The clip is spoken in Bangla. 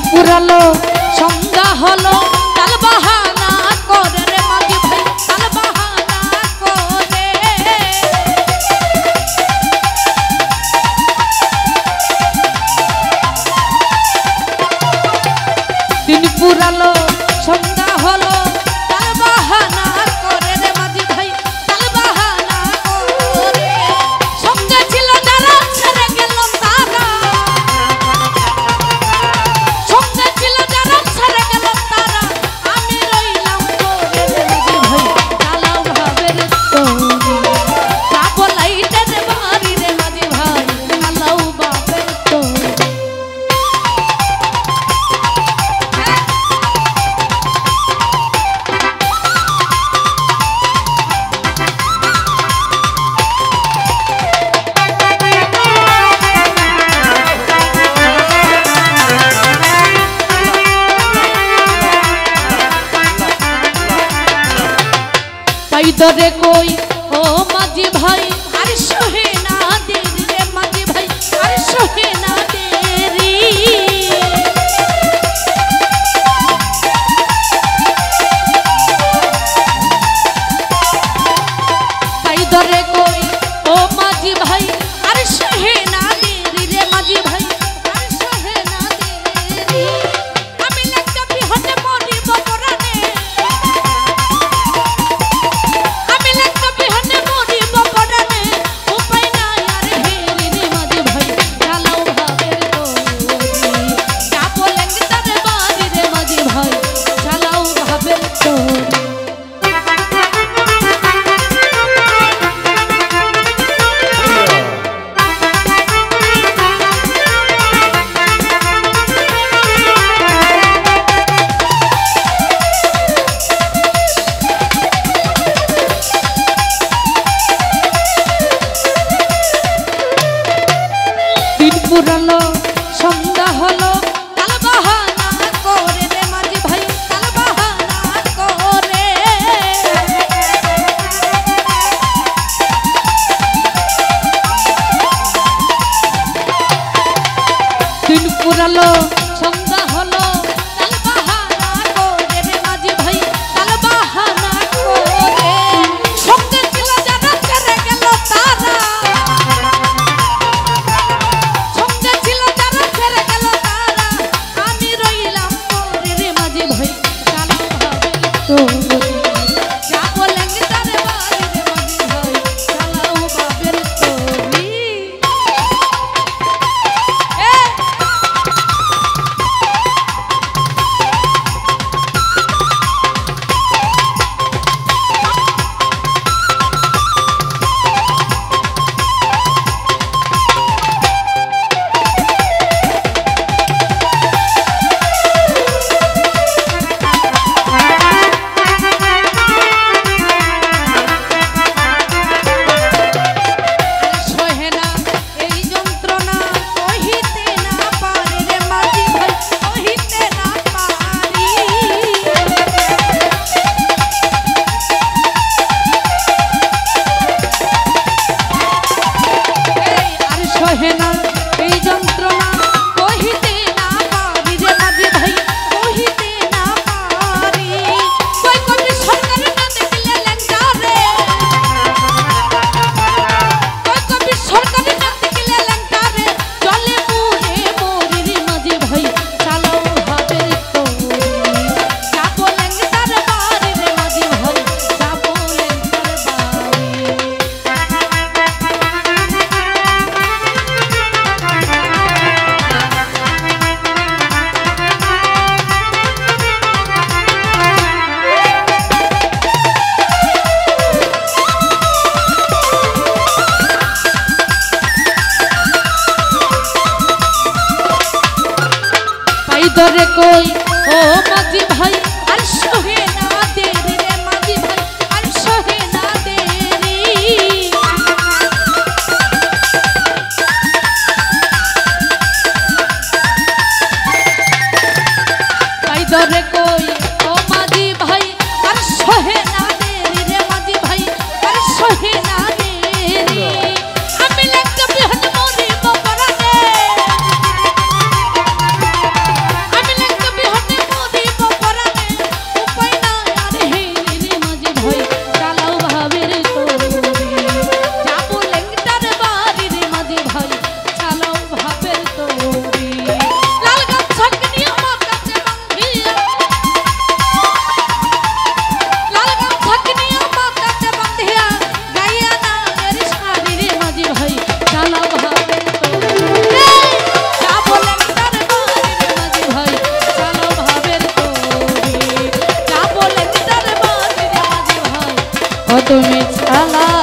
পুরালো সন্ধ্যা হলো তাল বাহানা করে রে মাঝি ভাই তাল বাহানা করে দিন পুরালো সন্ধ্যা হলো তাল বাহানা করে রে মাঝি ভাই তাল বাহানা করে সঙ্গে ছিল যারা ছেড়ে গেল তারা दरे कोई ओ माजी भाई अरे सोहे ना देरी रे माजी भाई अरे सोहे ना देरी ताई दरे कोई ओ माजी भाई अरे सोहे ना देरी रे माजी भाई अरे सोहे ना देरी আমি লাগতে বিহনে মরিব পরানে পুরালো সন্ধ্যা হলো তাল বাহানা করে রে মাঝি ভাই তাল বাহানা করে দিন পুরালো সন্ধ্যা হলো তাল বাহানা করে রে মাঝি ভাই তাল বাহানা করে সঙ্গে ছিল যারা ছেড়ে গেল তারা ধরে কই ও মাঝি ভাই আর সহে না দেরি রে মাঝি ভাই আর সহে না দেরি তাই ধরে কই ও মাঝি ভাই আর সহে না দেরি রে মাঝি ভাই আর সহে না দেরি আমি লাগতে বিহন মরি বপরানে আমি লাগতে বিহন মরি বপরানে উপায় না আর হে রে মাঝি ভাই চালাও ভাবের তোরে যাবো লেংটার বাড়ি রে মাঝি ভাই চালাও ভাবের তোরে লাল গাছ ছাকনি আমার কাছে বাঁধিয়া লাল গাছ ছাকনি আমার কাছে বাঁধিয়া গাইয়া না মেরি শাড়ি রে মাঝি ভাই চালাও ভাবের তোরে যাবো লেংটার বাড়ি রে মাঝি ভাই চালাও ভাবের তোরে যাবো লেংটার বাড়ি রে মাঝি ভাই ও তুমি চালাও